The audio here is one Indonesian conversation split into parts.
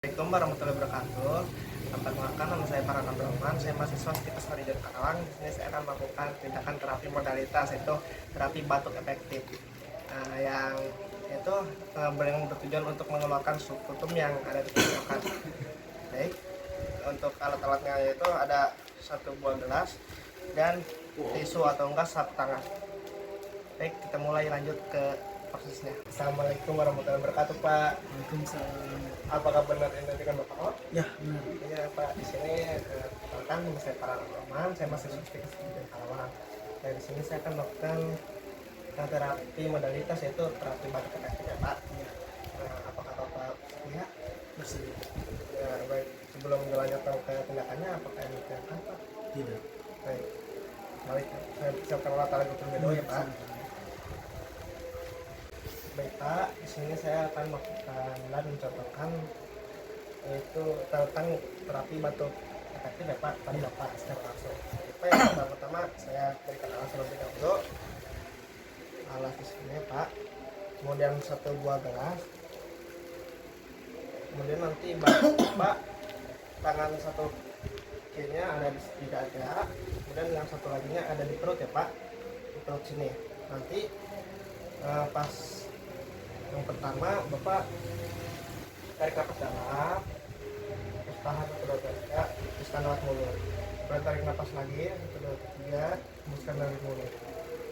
Assalamualaikum warahmatullahi wabarakatuh. Perkenalkan, nama saya Farhan Abdurrahman. Saya mahasiswa Stikes Sarjana Karawang. Di sini saya akan melakukan tindakan terapi modalitas, yaitu terapi batuk efektif. Yang itu yang bertujuan untuk mengeluarkan subkutum yang ada di tenggorokan. Baik, untuk alat-alatnya yaitu ada satu buah gelas dan tisu atau enggak sapu tangan. Baik, kita mulai lanjut ke prosesnya. Assalamualaikum warahmatullahi wabarakatuh, Pak. Waalaikumsalam. Apakah benar identikan Bapak? Oh, Ya, benar. iya Pak, di sini perkenalkan saya Farhan Abdurrahman, saya masih Stikes Sarjana Karawang. Dari sini saya akan melakukan terapi modalitas, yaitu terapi batuk efektif ya Pak. Apakah Bapak ya? Bersedia. Ya, baik. Sebelum dilanjutkan ke tindakannya, apakah ini tindakan Pak? Tidak. Baik. Baik, saya siapkan alat alat terlebih dahulu ya Pak. Baik Pak, di sini saya akan melakukan dan mencontohkan yaitu tentang terapi batuk efektif ya Pak pada Bapak secara langsung. Pak, yang pertama saya berikan alat terlebih dahulu. Alat di sini ya Pak. Kemudian satu buah gelas. Kemudian nanti Bapak tangan satu kirinya ada di dada, kemudian yang satu laginya ada di perut ya Pak, di perut sini. Nanti pas yang pertama Bapak tarik nafas dalam, terus tahan 1, 2, 3, hembuskan lewat mulut. Kemudian tarik nafas lagi 1, 2, 3, hembuskan dari mulut.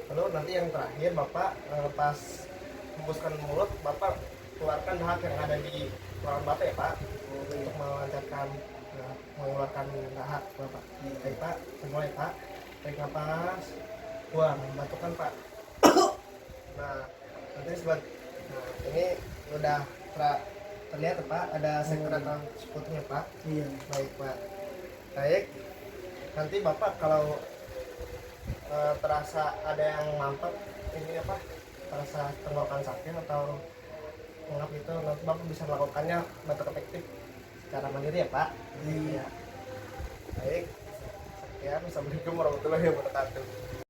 Lalu nanti yang terakhir Bapak pas hembuskan mulut, Bapak keluarkan dahak yang ada di ruangan Bapak ya Pak, untuk melancarkan mengeluarkan dahak Bapak. Baik Pak, semua ya Pak. Tarik nafas, buang, batukkan Pak. Nah, nanti sebat. Nah, ini udah terlihat ya Pak, ada sekretan sebutnya Pak. Iya. Baik Pak. Baik. Nanti Bapak kalau terasa ada yang mampet ini apa? Terasa tenggorokan sakit atau ngap itu, nanti Bapak bisa melakukannya batuk efektif secara mandiri ya Pak. Iya. Baik. Sekian, assalamualaikum warahmatullahi wabarakatuh.